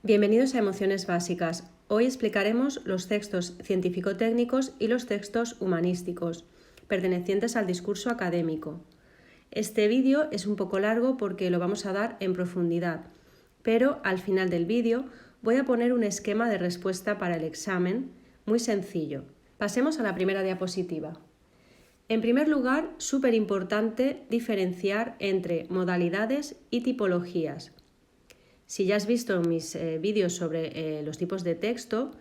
Bienvenidos a Emociones Básicas. Hoy explicaremos los textos científico-técnicos y los textos humanísticos, pertenecientes al discurso académico. Este vídeo es un poco largo porque lo vamos a dar en profundidad, pero al final del vídeo voy a poner un esquema de respuesta para el examen muy sencillo. Pasemos a la primera diapositiva. En primer lugar, súper importante diferenciar entre modalidades y tipologías. Si ya has visto mis vídeos sobre los tipos de texto,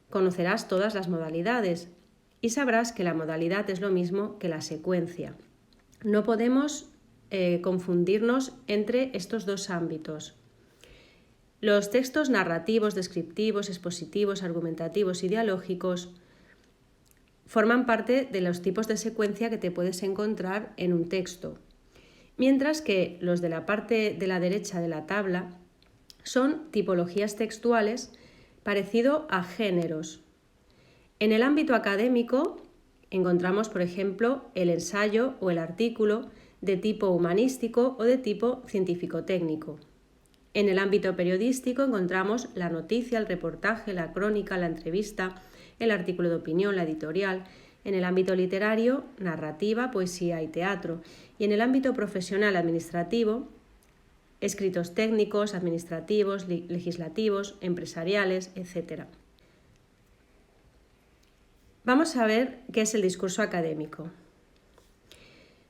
conocerás todas las modalidades y sabrás que la modalidad es lo mismo que la secuencia. No podemos confundirnos entre estos dos ámbitos. Los textos narrativos, descriptivos, expositivos, argumentativos y dialógicos forman parte de los tipos de secuencia que te puedes encontrar en un texto, mientras que los de la parte de la derecha de la tabla son tipologías textuales parecido a géneros. En el ámbito académico encontramos, por ejemplo, el ensayo o el artículo de tipo humanístico o de tipo científico-técnico. En el ámbito periodístico encontramos la noticia, el reportaje, la crónica, la entrevista, el artículo de opinión, la editorial. En el ámbito literario, narrativa, poesía y teatro. Y en el ámbito profesional administrativo, escritos técnicos, administrativos, legislativos, empresariales, etc. Vamos a ver qué es el discurso académico.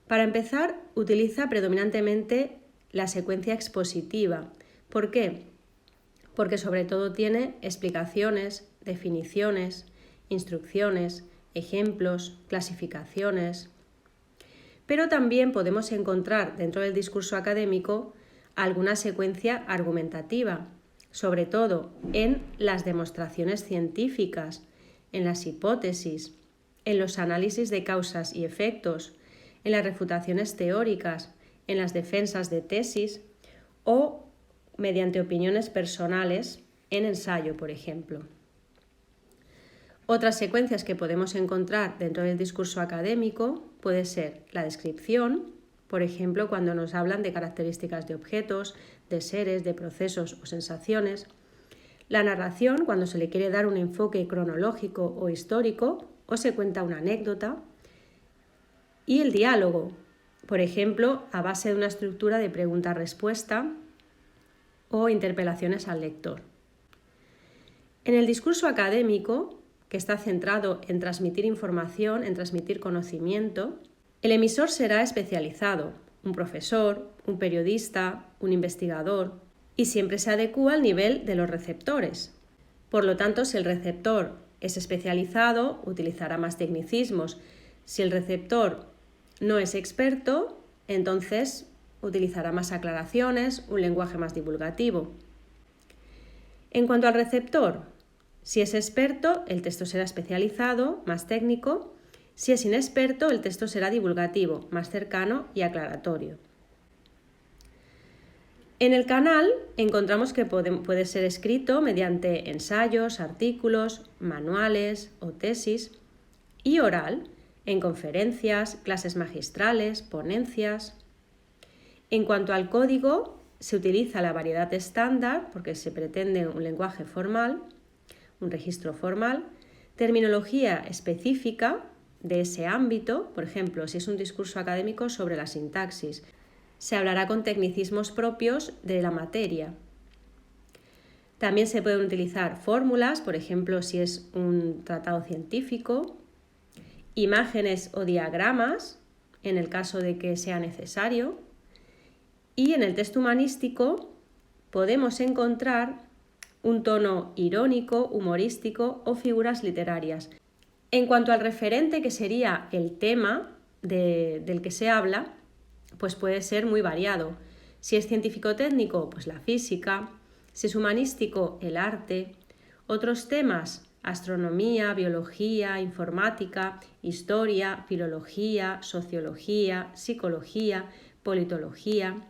Para empezar, utiliza predominantemente la secuencia expositiva. ¿Por qué? Porque sobre todo tiene explicaciones, definiciones, instrucciones, ejemplos, clasificaciones. Pero también podemos encontrar dentro del discurso académico alguna secuencia argumentativa, sobre todo en las demostraciones científicas, en las hipótesis, en los análisis de causas y efectos, en las refutaciones teóricas, en las defensas de tesis o mediante opiniones personales en ensayo, por ejemplo. Otras secuencias que podemos encontrar dentro del discurso académico puede ser la descripción, por ejemplo, cuando nos hablan de características de objetos, de seres, de procesos o sensaciones. La narración, cuando se le quiere dar un enfoque cronológico o histórico o se cuenta una anécdota. Y el diálogo, por ejemplo, a base de una estructura de pregunta-respuesta o interpelaciones al lector. En el discurso académico, que está centrado en transmitir información, en transmitir conocimiento, el emisor será especializado, un profesor, un periodista, un investigador, y siempre se adecúa al nivel de los receptores. Por lo tanto, si el receptor es especializado, utilizará más tecnicismos. Si el receptor no es experto, entonces utilizará más aclaraciones, un lenguaje más divulgativo. En cuanto al receptor, si es experto, el texto será especializado, más técnico. Si es inexperto, el texto será divulgativo, más cercano y aclaratorio. En el canal encontramos que puede ser escrito mediante ensayos, artículos, manuales o tesis, y oral, en conferencias, clases magistrales, ponencias. En cuanto al código, se utiliza la variedad estándar porque se pretende un lenguaje formal, un registro formal, terminología específica de ese ámbito, por ejemplo, si es un discurso académico sobre la sintaxis, se hablará con tecnicismos propios de la materia. También se pueden utilizar fórmulas, por ejemplo, si es un tratado científico, imágenes o diagramas, en el caso de que sea necesario, y en el texto humanístico podemos encontrar un tono irónico, humorístico o figuras literarias. En cuanto al referente, que sería el tema del que se habla, pues puede ser muy variado. Si es científico-técnico, pues la física. Si es humanístico, el arte. Otros temas, astronomía, biología, informática, historia, filología, sociología, psicología, politología.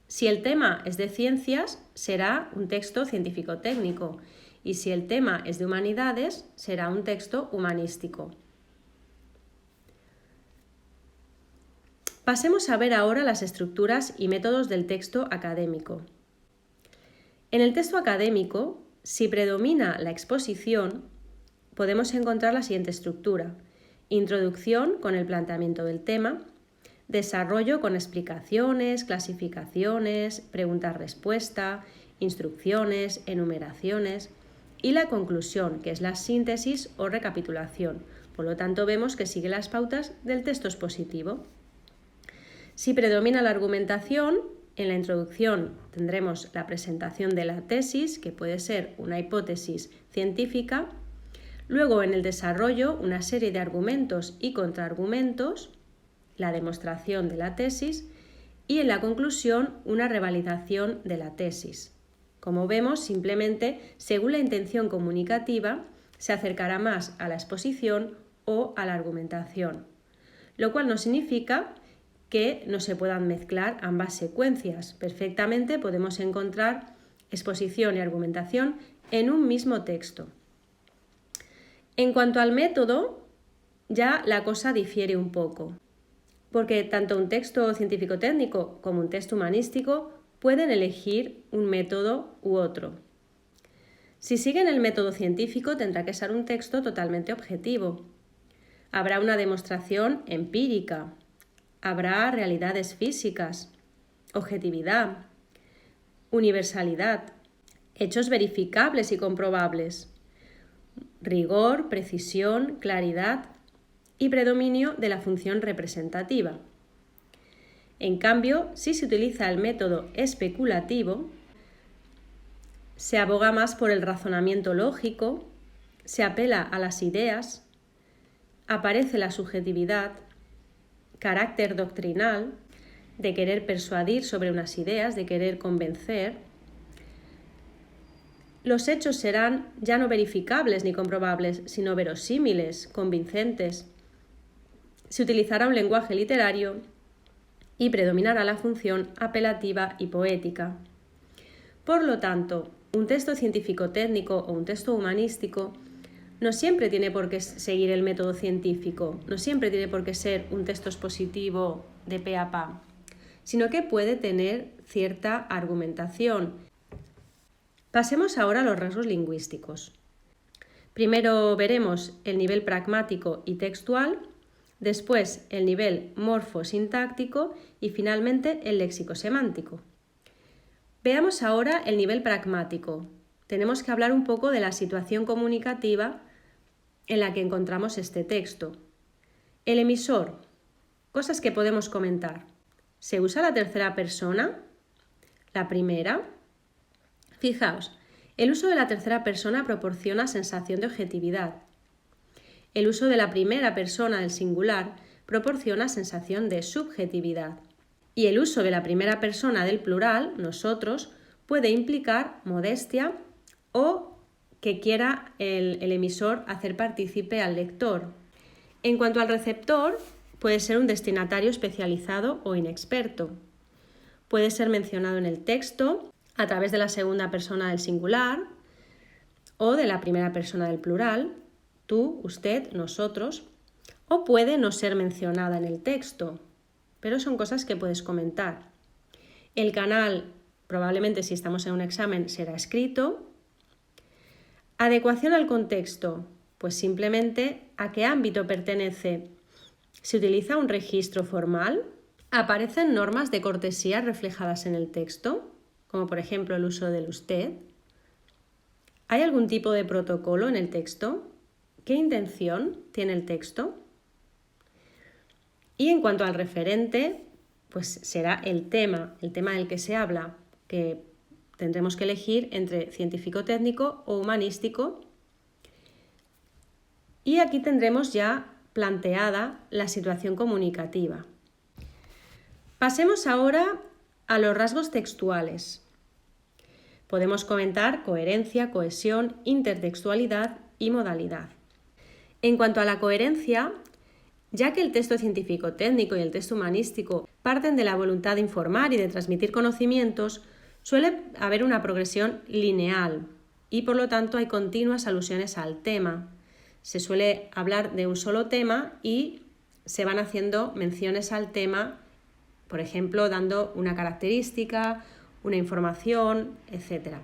Si el tema es de ciencias, será un texto científico-técnico. Y si el tema es de humanidades, será un texto humanístico. Pasemos a ver ahora las estructuras y métodos del texto académico. En el texto académico, si predomina la exposición, podemos encontrar la siguiente estructura: introducción con el planteamiento del tema, desarrollo con explicaciones, clasificaciones, preguntas-respuesta, instrucciones, enumeraciones y la conclusión, que es la síntesis o recapitulación. Por lo tanto, vemos que sigue las pautas del texto expositivo. Si predomina la argumentación, en la introducción tendremos la presentación de la tesis, que puede ser una hipótesis científica. Luego, en el desarrollo, una serie de argumentos y contraargumentos, la demostración de la tesis, y en la conclusión, una revalidación de la tesis. Como vemos, simplemente, según la intención comunicativa, se acercará más a la exposición o a la argumentación, lo cual no significa que no se puedan mezclar ambas secuencias. Perfectamente podemos encontrar exposición y argumentación en un mismo texto. En cuanto al método, ya la cosa difiere un poco, porque tanto un texto científico-técnico como un texto humanístico pueden elegir un método u otro. Si siguen el método científico, tendrá que ser un texto totalmente objetivo. Habrá una demostración empírica, habrá realidades físicas, objetividad, universalidad, hechos verificables y comprobables, rigor, precisión, claridad y predominio de la función representativa. En cambio, si se utiliza el método especulativo, se aboga más por el razonamiento lógico, se apela a las ideas, aparece la subjetividad, carácter doctrinal, de querer persuadir sobre unas ideas, de querer convencer. Los hechos serán ya no verificables ni comprobables, sino verosímiles, convincentes. Se utilizará un lenguaje literario y predominará la función apelativa y poética. Por lo tanto, un texto científico-técnico o un texto humanístico no siempre tiene por qué seguir el método científico, no siempre tiene por qué ser un texto expositivo de pe a pa, sino que puede tener cierta argumentación. Pasemos ahora a los rasgos lingüísticos. Primero veremos el nivel pragmático y textual, después el nivel morfosintáctico y finalmente el léxico-semántico. Veamos ahora el nivel pragmático. Tenemos que hablar un poco de la situación comunicativa en la que encontramos este texto. El emisor. Cosas que podemos comentar. ¿Se usa la tercera persona? ¿La primera? Fijaos, el uso de la tercera persona proporciona sensación de objetividad. El uso de la primera persona del singular proporciona sensación de subjetividad. Y el uso de la primera persona del plural, nosotros, puede implicar modestia o que quiera el emisor hacer partícipe al lector. En cuanto al receptor, puede ser un destinatario especializado o inexperto. Puede ser mencionado en el texto a través de la segunda persona del singular o de la primera persona del plural, tú, usted, nosotros, o puede no ser mencionada en el texto, pero son cosas que puedes comentar. El canal, probablemente si estamos en un examen, será escrito. Adecuación al contexto, pues simplemente a qué ámbito pertenece. ¿Se utiliza un registro formal? ¿Aparecen normas de cortesía reflejadas en el texto, como por ejemplo el uso del usted? ¿Hay algún tipo de protocolo en el texto? ¿Qué intención tiene el texto? Y en cuanto al referente, pues será el tema del que se habla, que tendremos que elegir entre científico-técnico o humanístico. Y aquí tendremos ya planteada la situación comunicativa. Pasemos ahora a los rasgos textuales. Podemos comentar coherencia, cohesión, intertextualidad y modalidad. En cuanto a la coherencia, ya que el texto científico-técnico y el texto humanístico parten de la voluntad de informar y de transmitir conocimientos, suele haber una progresión lineal y por lo tanto hay continuas alusiones al tema. Se suele hablar de un solo tema y se van haciendo menciones al tema, por ejemplo, dando una característica, una información, etc.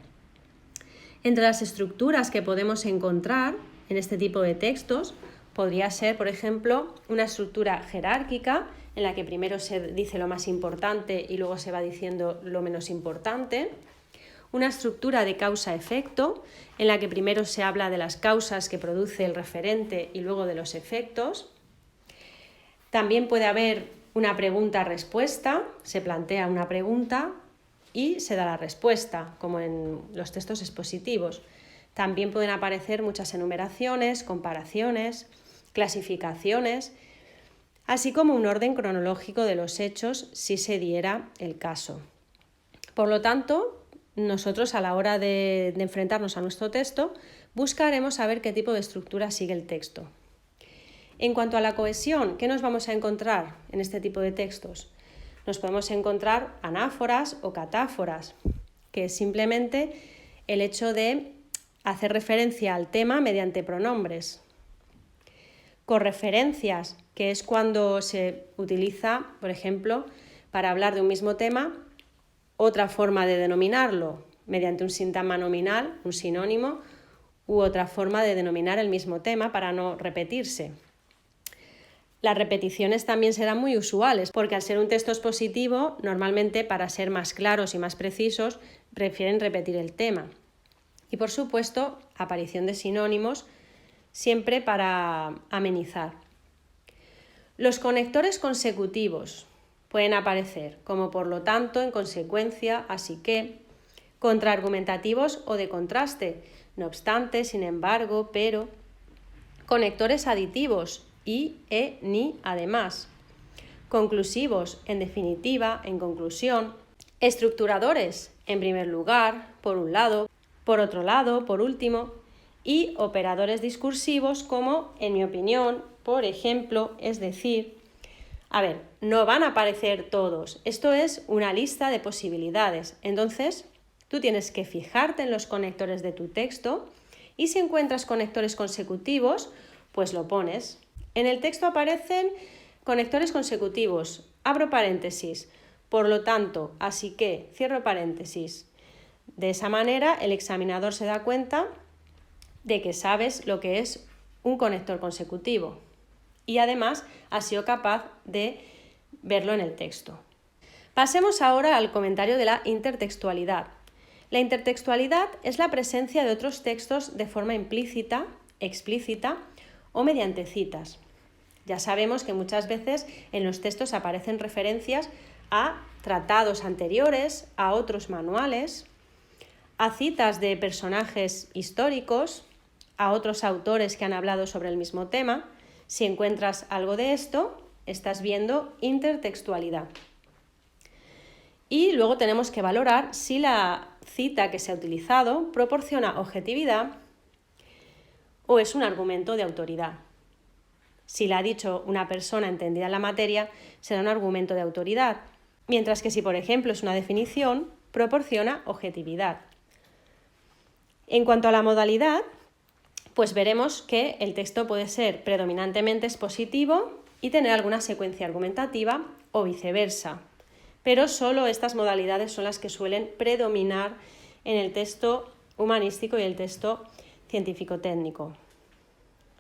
Entre las estructuras que podemos encontrar en este tipo de textos podría ser, por ejemplo, una estructura jerárquica en la que primero se dice lo más importante y luego se va diciendo lo menos importante. Una estructura de causa-efecto en la que primero se habla de las causas que produce el referente y luego de los efectos. También puede haber una pregunta-respuesta, se plantea una pregunta y se da la respuesta, como en los textos expositivos. También pueden aparecer muchas enumeraciones, comparaciones, clasificaciones, así como un orden cronológico de los hechos si se diera el caso. Por lo tanto, nosotros a la hora de enfrentarnos a nuestro texto buscaremos saber qué tipo de estructura sigue el texto. En cuanto a la cohesión, ¿qué nos vamos a encontrar en este tipo de textos? Nos podemos encontrar anáforas o catáforas, que es simplemente el hecho de hacer referencia al tema mediante pronombres. Correferencias, que es cuando se utiliza, por ejemplo, para hablar de un mismo tema, otra forma de denominarlo, mediante un sintagma nominal, un sinónimo, u otra forma de denominar el mismo tema para no repetirse. Las repeticiones también serán muy usuales, porque al ser un texto expositivo, normalmente para ser más claros y más precisos, prefieren repetir el tema. Y por supuesto, aparición de sinónimos, siempre para amenizar. Los conectores consecutivos pueden aparecer como por lo tanto, en consecuencia, así que, contraargumentativos o de contraste, no obstante, sin embargo, pero, conectores aditivos, y, ni, además, conclusivos, en definitiva, en conclusión, estructuradores, en primer lugar, por un lado, por otro lado, por último, y operadores discursivos como, en mi opinión, por ejemplo, es decir, no van a aparecer todos, esto es una lista de posibilidades, entonces tú tienes que fijarte en los conectores de tu texto y si encuentras conectores consecutivos, pues lo pones. En el texto aparecen conectores consecutivos, abro paréntesis, por lo tanto, así que, cierro paréntesis. De esa manera el examinador se da cuenta de que sabes lo que es un conector consecutivo y además has sido capaz de verlo en el texto. Pasemos ahora al comentario de la intertextualidad. La intertextualidad es la presencia de otros textos de forma implícita, explícita o mediante citas. Ya sabemos que muchas veces en los textos aparecen referencias a tratados anteriores, a otros manuales, a citas de personajes históricos, a otros autores que han hablado sobre el mismo tema. Si encuentras algo de esto, estás viendo intertextualidad. Y luego tenemos que valorar si la cita que se ha utilizado proporciona objetividad o es un argumento de autoridad. Si la ha dicho una persona entendida en la materia, será un argumento de autoridad, mientras que si, por ejemplo, es una definición, proporciona objetividad. En cuanto a la modalidad, pues veremos que el texto puede ser predominantemente expositivo y tener alguna secuencia argumentativa o viceversa, pero solo estas modalidades son las que suelen predominar en el texto humanístico y el texto científico-técnico.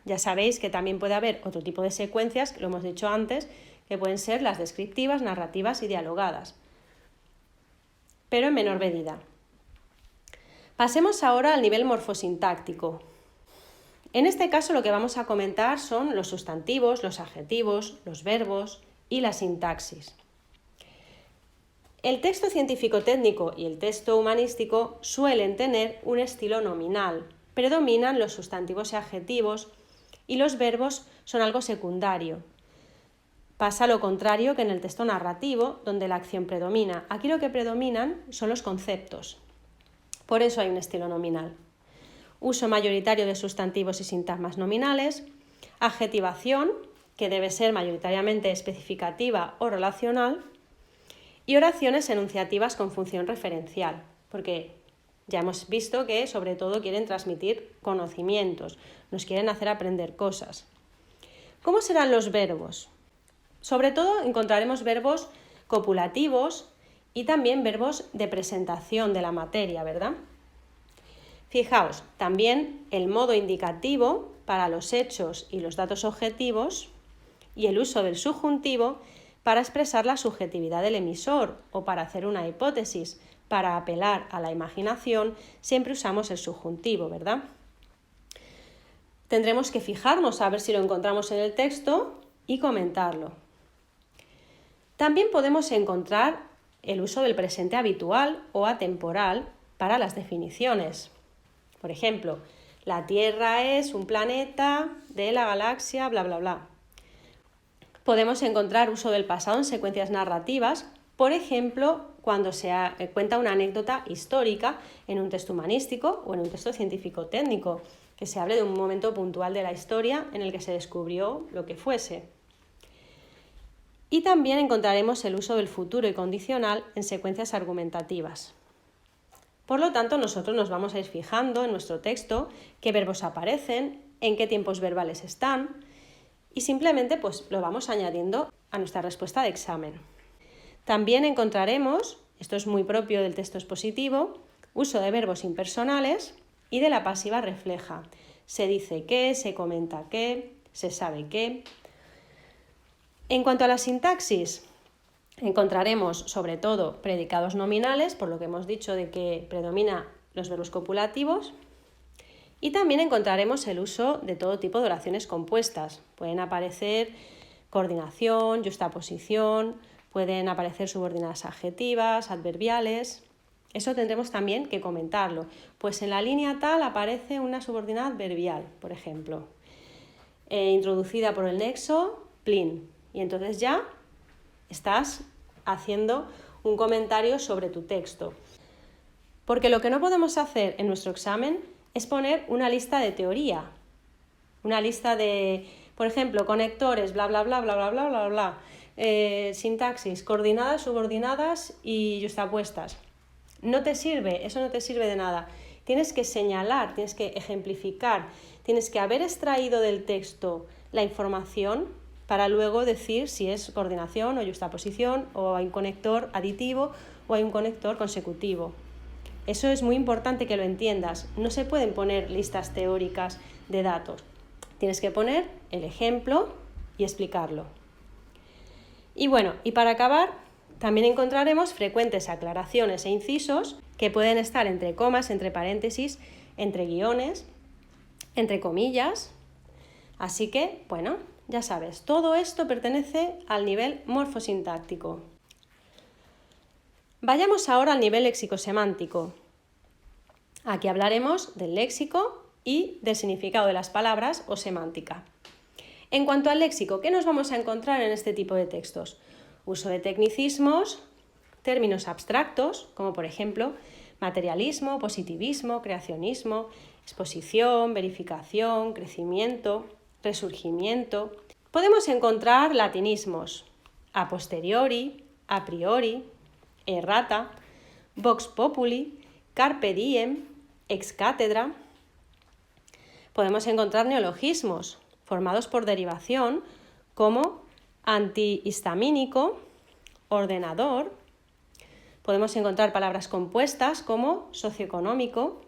Ya sabéis que también puede haber otro tipo de secuencias, que lo hemos dicho antes, que pueden ser las descriptivas, narrativas y dialogadas, pero en menor medida. Pasemos ahora al nivel morfosintáctico. En este caso lo que vamos a comentar son los sustantivos, los adjetivos, los verbos y la sintaxis. El texto científico-técnico y el texto humanístico suelen tener un estilo nominal. Predominan los sustantivos y adjetivos y los verbos son algo secundario. Pasa lo contrario que en el texto narrativo, donde la acción predomina. Aquí lo que predominan son los conceptos. Por eso hay un estilo nominal. Uso mayoritario de sustantivos y sintagmas nominales, adjetivación, que debe ser mayoritariamente especificativa o relacional, y oraciones enunciativas con función referencial, porque ya hemos visto que sobre todo quieren transmitir conocimientos, nos quieren hacer aprender cosas. ¿Cómo serán los verbos? Sobre todo encontraremos verbos copulativos y también verbos de presentación de la materia, ¿verdad? Fijaos, también el modo indicativo para los hechos y los datos objetivos y el uso del subjuntivo para expresar la subjetividad del emisor o para hacer una hipótesis, para apelar a la imaginación, siempre usamos el subjuntivo, ¿verdad? Tendremos que fijarnos a ver si lo encontramos en el texto y comentarlo. También podemos encontrar el uso del presente habitual o atemporal para las definiciones. Por ejemplo, la Tierra es un planeta de la galaxia, bla, bla, bla. Podemos encontrar uso del pasado en secuencias narrativas, por ejemplo, cuando se cuenta una anécdota histórica en un texto humanístico o en un texto científico-técnico, que se hable de un momento puntual de la historia en el que se descubrió lo que fuese. Y también encontraremos el uso del futuro y condicional en secuencias argumentativas. Por lo tanto, nosotros nos vamos a ir fijando en nuestro texto qué verbos aparecen, en qué tiempos verbales están y simplemente pues, lo vamos añadiendo a nuestra respuesta de examen. También encontraremos, esto es muy propio del texto expositivo, uso de verbos impersonales y de la pasiva refleja. Se dice qué, se comenta qué, se sabe qué. En cuanto a la sintaxis, encontraremos sobre todo predicados nominales, por lo que hemos dicho de que predomina los verbos copulativos, y también encontraremos el uso de todo tipo de oraciones compuestas. Pueden aparecer coordinación, yuxtaposición, pueden aparecer subordinadas adjetivas, adverbiales. Eso tendremos también que comentarlo. Pues en la línea tal aparece una subordinada adverbial, por ejemplo, introducida por el nexo plin. Y entonces ya estás haciendo un comentario sobre tu texto. Porque lo que no podemos hacer en nuestro examen es poner una lista de teoría. Una lista de, por ejemplo, conectores, bla, bla, bla, bla, bla, bla, bla, bla. Sintaxis, coordinadas, subordinadas y yuxtapuestas. No te sirve, eso no te sirve de nada. Tienes que señalar, tienes que ejemplificar, tienes que haber extraído del texto la información para luego decir si es coordinación o yuxtaposición o hay un conector aditivo o hay un conector consecutivo. Eso es muy importante que lo entiendas. No se pueden poner listas teóricas de datos. Tienes que poner el ejemplo y explicarlo. Y bueno, y para acabar, también encontraremos frecuentes aclaraciones e incisos que pueden estar entre comas, entre paréntesis, entre guiones, entre comillas. Así que, bueno, ya sabes, todo esto pertenece al nivel morfosintáctico. Vayamos ahora al nivel léxico-semántico. Aquí hablaremos del léxico y del significado de las palabras o semántica. En cuanto al léxico, ¿qué nos vamos a encontrar en este tipo de textos? Uso de tecnicismos, términos abstractos, como por ejemplo materialismo, positivismo, creacionismo, exposición, verificación, crecimiento, resurgimiento. Podemos encontrar latinismos, a posteriori, a priori, errata, vox populi, carpe diem, ex cátedra. Podemos encontrar neologismos formados por derivación como antihistamínico, ordenador. Podemos encontrar palabras compuestas como socioeconómico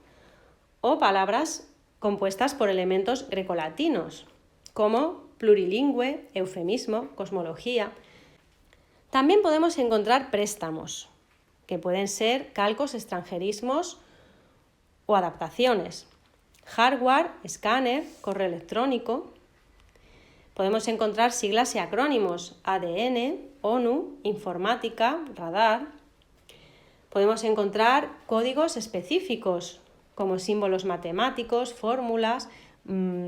o palabras compuestas por elementos grecolatinos como plurilingüe, eufemismo, cosmología. También podemos encontrar préstamos, que pueden ser calcos, extranjerismos o adaptaciones. Hardware, escáner, correo electrónico. Podemos encontrar siglas y acrónimos, ADN, ONU, informática, radar. Podemos encontrar códigos específicos, como símbolos matemáticos, fórmulas,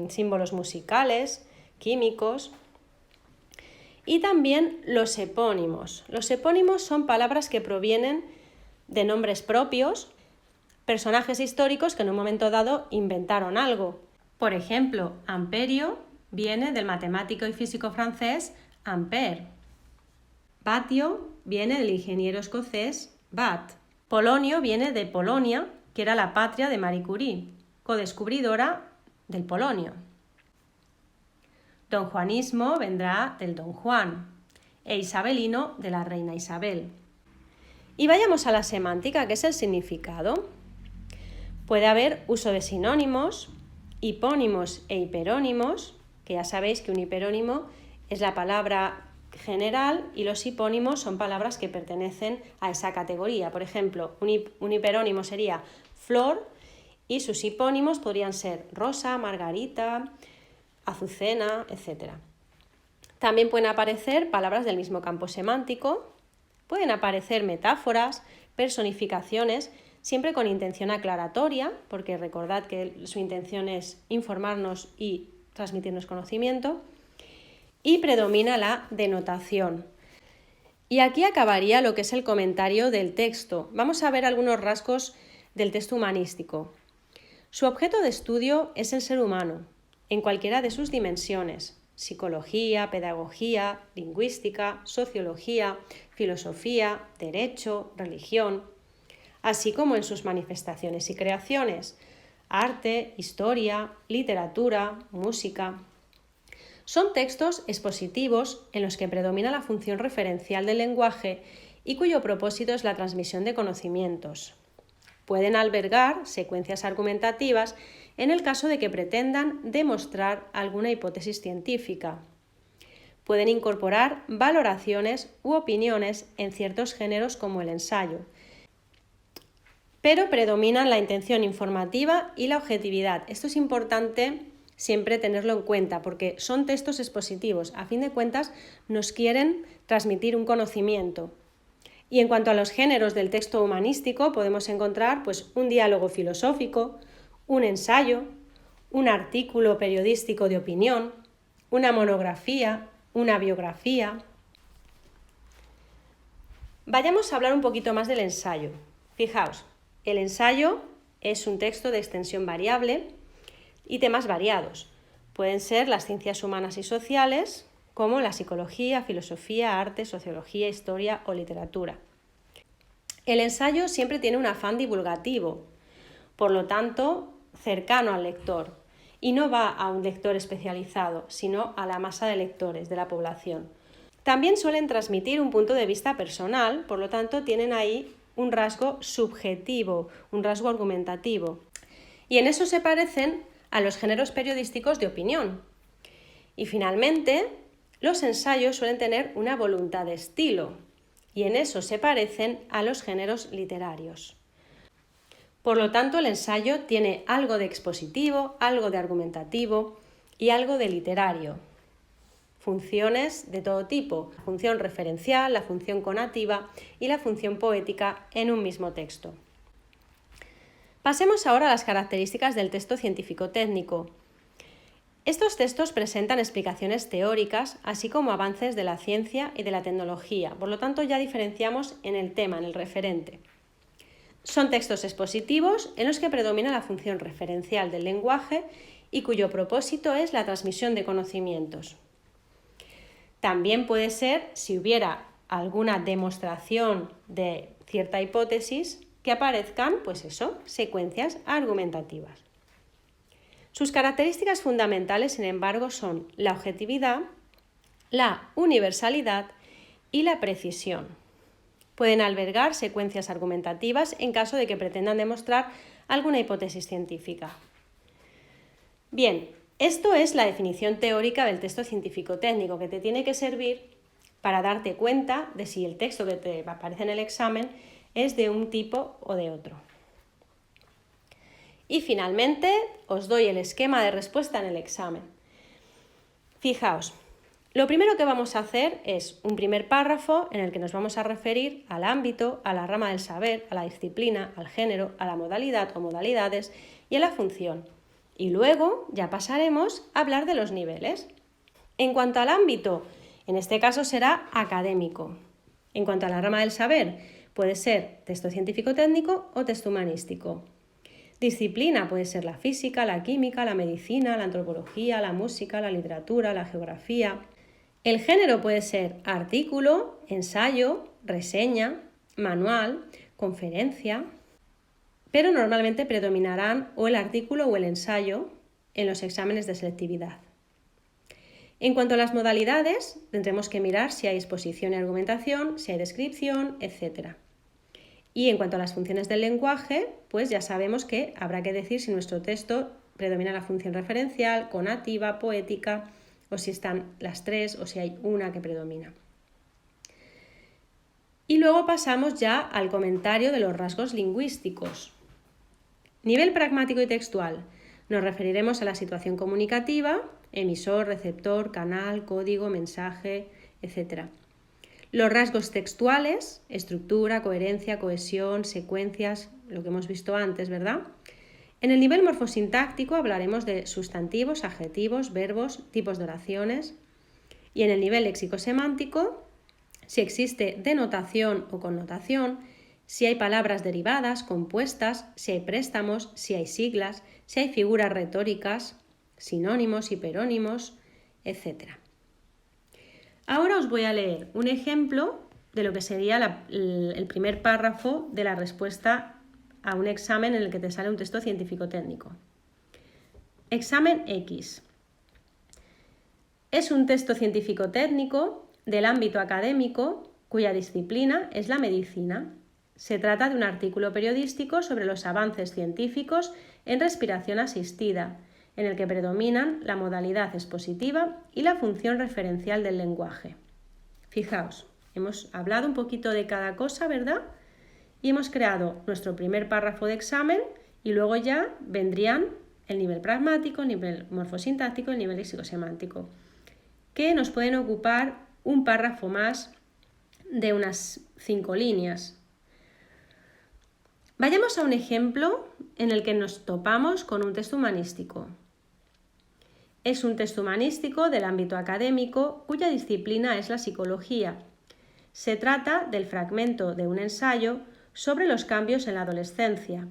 símbolos musicales, químicos. Y también los epónimos. Los epónimos son palabras que provienen de nombres propios, personajes históricos que en un momento dado inventaron algo. Por ejemplo, amperio viene del matemático y físico francés Ampère. Patio viene del ingeniero escocés Watt. Polonio viene de Polonia, que era la patria de Marie Curie, codescubridora del polonio. Donjuanismo vendrá del Don Juan e isabelino de la reina Isabel. Y vayamos a la semántica, que es el significado. Puede haber uso de sinónimos, hipónimos e hiperónimos, que ya sabéis que un hiperónimo es la palabra general y los hipónimos son palabras que pertenecen a esa categoría. Por ejemplo, un hiperónimo sería Flor y sus hipónimos podrían ser Rosa, Margarita, Azucena, etc. También pueden aparecer palabras del mismo campo semántico, pueden aparecer metáforas, personificaciones, siempre con intención aclaratoria, porque recordad que su intención es informarnos y transmitirnos conocimiento, y predomina la denotación. Y aquí acabaría lo que es el comentario del texto. Vamos a ver algunos rasgos del texto humanístico. Su objeto de estudio es el ser humano, en cualquiera de sus dimensiones: psicología, pedagogía, lingüística, sociología, filosofía, derecho, religión, así como en sus manifestaciones y creaciones: arte, historia, literatura, música. Son textos expositivos en los que predomina la función referencial del lenguaje y cuyo propósito es la transmisión de conocimientos. Pueden albergar secuencias argumentativas en el caso de que pretendan demostrar alguna hipótesis científica. Pueden incorporar valoraciones u opiniones en ciertos géneros como el ensayo, pero predominan la intención informativa y la objetividad. Esto es importante siempre tenerlo en cuenta porque son textos expositivos. A fin de cuentas, nos quieren transmitir un conocimiento. Y en cuanto a los géneros del texto humanístico, podemos encontrar un diálogo filosófico, un ensayo, un artículo periodístico de opinión, una monografía, una biografía. Vayamos a hablar un poquito más del ensayo. Fijaos, el ensayo es un texto de extensión variable y temas variados. Pueden ser las ciencias humanas y sociales, como la psicología, filosofía, arte, sociología, historia o literatura. El ensayo siempre tiene un afán divulgativo, por lo tanto, cercano al lector, y no va a un lector especializado, sino a la masa de lectores de la población. También suelen transmitir un punto de vista personal, por lo tanto, tienen ahí un rasgo subjetivo, un rasgo argumentativo. Y en eso se parecen a los géneros periodísticos de opinión. Y finalmente, los ensayos suelen tener una voluntad de estilo, y en eso se parecen a los géneros literarios. Por lo tanto, el ensayo tiene algo de expositivo, algo de argumentativo y algo de literario. Funciones de todo tipo: la función referencial, la función conativa y la función poética en un mismo texto. Pasemos ahora a las características del texto científico-técnico. Estos textos presentan explicaciones teóricas, así como avances de la ciencia y de la tecnología. Por lo tanto, ya diferenciamos en el tema, en el referente. Son textos expositivos en los que predomina la función referencial del lenguaje y cuyo propósito es la transmisión de conocimientos. También puede ser, si hubiera alguna demostración de cierta hipótesis, que aparezcan, secuencias argumentativas. Sus características fundamentales, sin embargo, son la objetividad, la universalidad y la precisión. Pueden albergar secuencias argumentativas en caso de que pretendan demostrar alguna hipótesis científica. Bien, esto es la definición teórica del texto científico-técnico, que te tiene que servir para darte cuenta de si el texto que te aparece en el examen es de un tipo o de otro. Y finalmente os doy el esquema de respuesta en el examen. Fijaos, lo primero que vamos a hacer es un primer párrafo en el que nos vamos a referir al ámbito, a la rama del saber, a la disciplina, al género, a la modalidad o modalidades y a la función. Y luego ya pasaremos a hablar de los niveles. En cuanto al ámbito, en este caso será académico. En cuanto a la rama del saber, puede ser texto científico-técnico o texto humanístico. Disciplina puede ser la física, la química, la medicina, la antropología, la música, la literatura, la geografía. El género puede ser artículo, ensayo, reseña, manual, conferencia, pero normalmente predominarán o el artículo o el ensayo en los exámenes de selectividad. En cuanto a las modalidades, tendremos que mirar si hay exposición y argumentación, si hay descripción, etc. Y en cuanto a las funciones del lenguaje, pues ya sabemos que habrá que decir si nuestro texto predomina la función referencial, conativa, poética, o si están las tres o si hay una que predomina. Y luego pasamos ya al comentario de los rasgos lingüísticos. Nivel pragmático y textual. Nos referiremos a la situación comunicativa, emisor, receptor, canal, código, mensaje, etc. Los rasgos textuales, estructura, coherencia, cohesión, secuencias, lo que hemos visto antes, ¿verdad? En el nivel morfosintáctico hablaremos de sustantivos, adjetivos, verbos, tipos de oraciones. Y en el nivel léxico-semántico, si existe denotación o connotación, si hay palabras derivadas, compuestas, si hay préstamos, si hay siglas, si hay figuras retóricas, sinónimos, hiperónimos, etc. Ahora os voy a leer un ejemplo de lo que sería el primer párrafo de la respuesta a un examen en el que te sale un texto científico-técnico. Examen X. Es un texto científico-técnico del ámbito académico cuya disciplina es la medicina. Se trata de un artículo periodístico sobre los avances científicos en respiración asistida, en el que predominan la modalidad expositiva y la función referencial del lenguaje. Fijaos, hemos hablado un poquito de cada cosa, ¿verdad? Y hemos creado nuestro primer párrafo de examen y luego ya vendrían el nivel pragmático, el nivel morfosintáctico y el nivel léxico-semántico, que nos pueden ocupar un párrafo más de unas 5 líneas. Vayamos a un ejemplo en el que nos topamos con un texto humanístico. Es un texto humanístico del ámbito académico cuya disciplina es la psicología. Se trata del fragmento de un ensayo sobre los cambios en la adolescencia,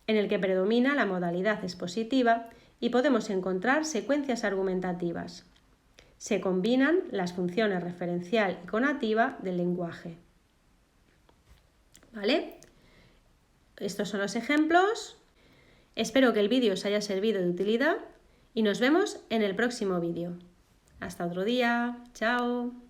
en el que predomina la modalidad expositiva y podemos encontrar secuencias argumentativas. Se combinan las funciones referencial y conativa del lenguaje. ¿Vale? Estos son los ejemplos. Espero que el vídeo os haya servido de utilidad y nos vemos en el próximo vídeo. Hasta otro día. Chao.